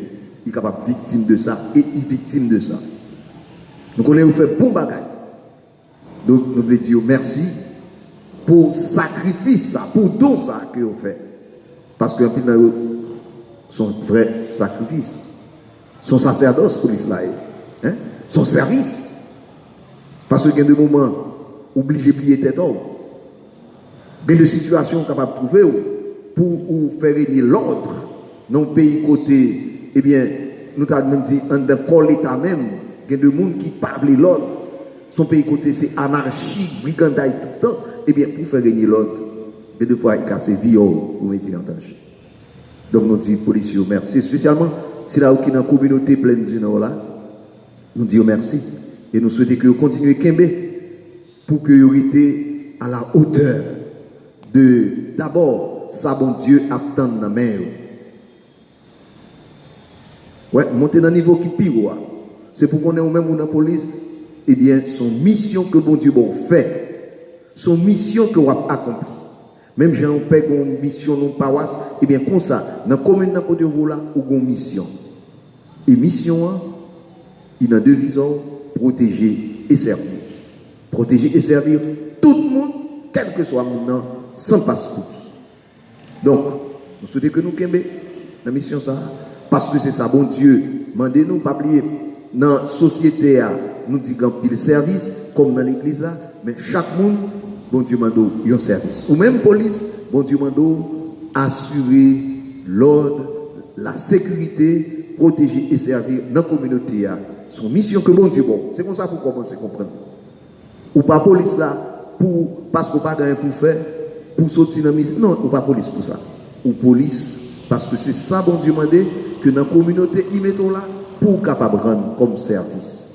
il est capable victime de ça et il est victime de ça. Donc on a fait bon bagay. Donc nous voulons dire merci pour sacrifice ça, pour don ça que vous fait. Parce que son vrai sacrifice, son sacerdoce pour l'islam, hein? Son service. Parce qu'il y a des moments obligés de plier tête. Il y a des situations capables de trouver pour faire l'ordre dans le pays côté, eh bien, nous avons même dit, dans l'État même, il y a des gens qui parlent l'ordre. Son pays côté, c'est anarchie, brigandaille tout le temps. Eh bien, pour faire gagner l'autre, et deux fois, il casse viol ou mettre en danger. Donc, nous disons, policiers, merci. Spécialement, si là, qui est dans la communauté pleine du Nord, là, nous disons merci. Et nous souhaitons que vous continuez à Kembe pour que vous soyez à la hauteur de, d'abord, ça, bon Dieu, attend dans la main. Ouais, monter dans le niveau qui pire. C'est pour qu'on ait même dans la police. Eh bien, son mission que bon Dieu bon fait, son mission que vous avez accompli. Même si on paie une mission dans paroisse, eh bien, comme ça, dans la commune dans côté vous là, ou une mission. Et mission, il a deux visons, protéger et servir. Protéger et servir tout le monde, quel que soit le monde, sans passeport. Donc, nous souhaitons que nous kembe la mission ça, parce que c'est ça, bon Dieu, mandez-nous pas oublier dans la société, nous disons qu'il service, comme dans l'église là, mais chaque monde, bon Dieu m'a un service. Ou même police, bon Dieu m'a assurer l'ordre, la sécurité, protéger et servir dans la communauté. Son mission que bon Dieu bon. C'est comme ça pour commencer à comprendre. Ou pas police là, parce qu'on n'a pas rien pour faire, pour sortir dans la mission. Non, ou pas police pour ça. Ou police, parce que c'est ça bon Dieu m'a dit, que dans la communauté, ils mettent là, pour capable rendre comme service.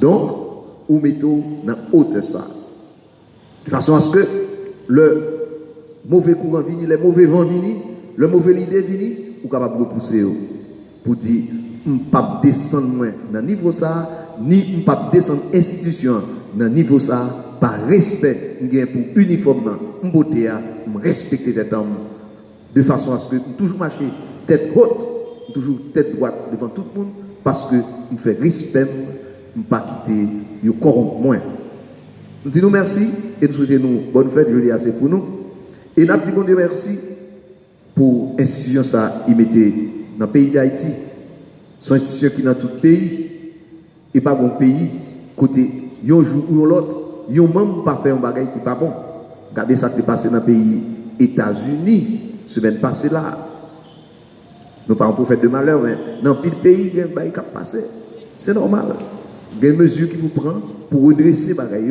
Donc, ou mettons dans haute ça. De façon à ce que le mauvais courant vini, les mauvais vents vini, le mauvais idée vini, ou capable de repousser pour dire, je ne peux pas descendre dans le niveau ça, ni je ne peux pas descendre institution dans le niveau ça, par respect pour uniforme, je beauté, je respecter des hommes, de façon à ce que je toujours marcher tête haute, toujours tête droite devant tout le monde, parce que je fais respect, je ne peux pas quitter, je corromps moins. Nous disons merci et nous souhaitons nous bonne fête, je dis assez pour nous. Et nous disons bon Dieu merci pour l'institution ça, il mettait dans le pays d'Haïti. Son institution qui est dans tout le pays, et pas bon pays, côté, yon jour ou l'autre, yon même pas fait un bagage qui n'est pas bon. Regardez ça qui est passé dans le pays États-Unis, semaine passée là. Nous parlons pour faire de malheur, mais dans le pays, il y a un bagage qui a passé. C'est normal. Il y a des mesures qui vous prennent pour redresser les bagages,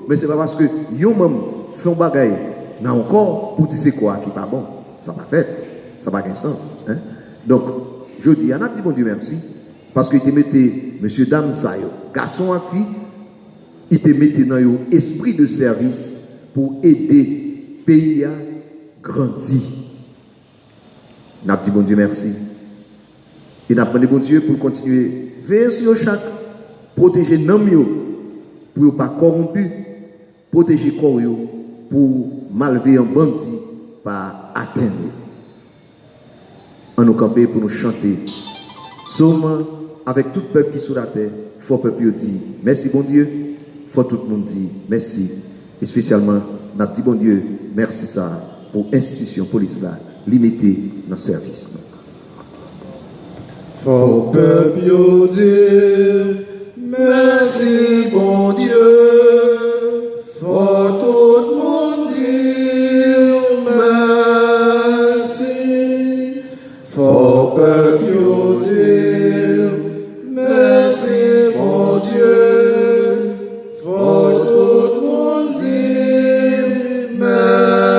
mais ce n'est pas parce que yon même fait un bagage, n'a encore pour dire c'est quoi qui n'est pas bon. Ça n'a pas fait. Ça n'a pas de sens. Hein? Donc, je dis, on a dit bon Dieu merci, parce qu'il te mettait, monsieur, dame, ça, garçon et fille, il te mettait dans l'esprit de service pour aider le pays à grandir. On a dit bon Dieu merci. Et on a demandé bon Dieu pour continuer, veiller sur chaque, protéger nos mieux, pour ne pas corrompu, protéger le corps pour malveiller un bandit, pas atteindre. On nous camper pour nous chanter. Seulement, avec tout peuple qui est sur la terre, il faut que le peuple dise merci bon Dieu, il faut que tout le monde dise merci. Et spécialement, on a dit bon Dieu, merci ça pour l'institution police là, limitée dans le service. Faut peuple dire merci bon Dieu, faut tout le monde dire merci. Faut peuple dire merci mon Dieu, faut tout le monde dire merci.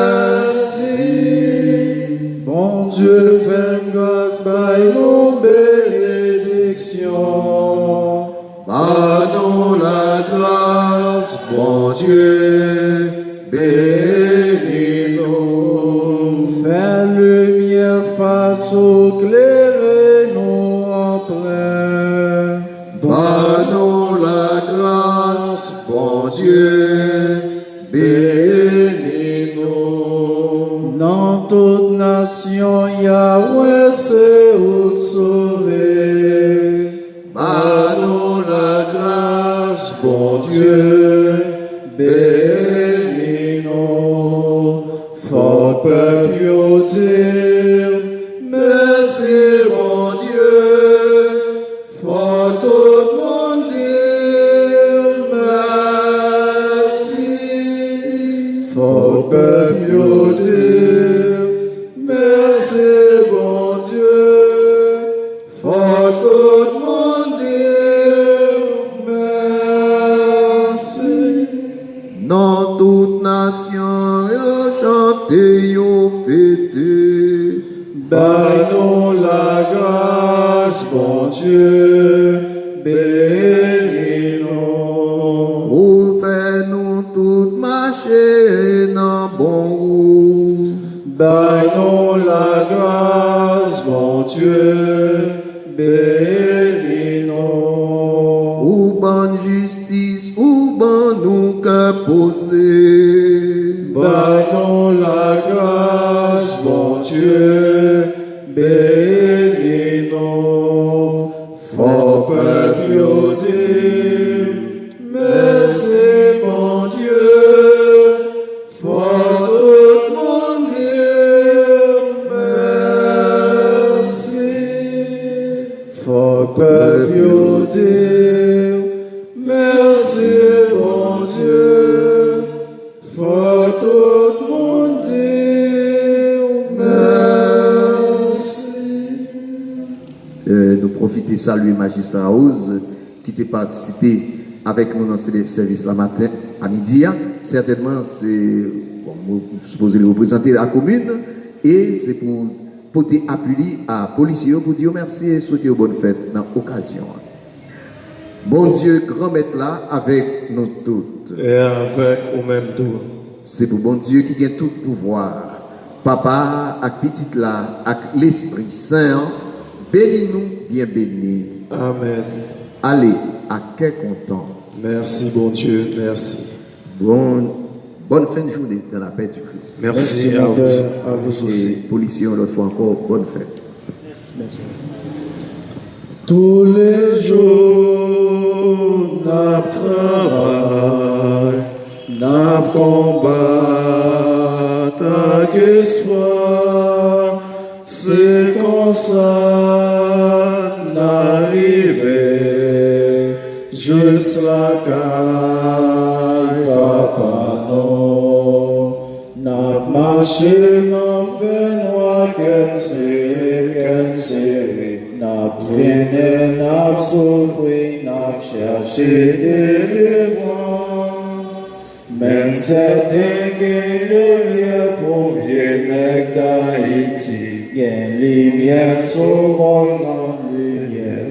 bénis-nous. Fais lumière face au clair, nous en plein. Donne-nous la grâce, bon Dieu, bénis-nous. Dans toute nation, Yahweh, c'est où sauver. Donne-nous la grâce, bon Dieu, bénis-nous. Fort peuple, yo dire, Merci, mon Dieu, faut tout le monde dire merci. fort peuple, yo dire, merci bon Dieu. Faut tout le monde dire Merci. dans toute nation, yo chante, yo fêté. Donne-nous la grâce, bon Dieu, bénis-nous. Ou fais-nous tout marcher dans bon route. Donne-nous la grâce, bon Dieu, bénis-nous. Ou bonne justice, ou bon nous que poser. Donne-nous la grâce, bon Dieu, bénis-nous. Fort peuple, yo dire, merci, bon Dieu. Fort tout le monde dire, merci. Fort peuple, yo dire, merci, bon Dieu. Fort tout le monde dire, merci. Nous profiter saluer Magistrat House qui t'a participé avec nous dans ce service la matin à midi. Certainement, c'est bon, nous supposons représenter la commune et c'est pour porter appui à policiers pour dire merci et souhaiter une bonne fête dans l'occasion. Bon Dieu, grand maître là avec nous toutes. Et avec ou même tout. C'est pour bon Dieu qui gagne tout pouvoir. Papa, avec petite là, avec l'Esprit Saint, bénis-nous, bien bénis. Amen. Allez, à quel content. Merci, bon Dieu, merci. Bonne fin de journée dans la paix du Christ. Merci à vous aussi. Et policiers, l'autre fois encore, bonne fête. Tous les jours, n'a travail, n'a combat, avec espoir, c'est comme ça, n'arriver, juste la caille, papa non, n'a marché, n'a fait noir, qu'elle série, n'a traîné, n'a souffri, n'a cherché délivrance. Même certains qui lumière pour vieux nèg d'Haïti, gain lumière sur mon lumière.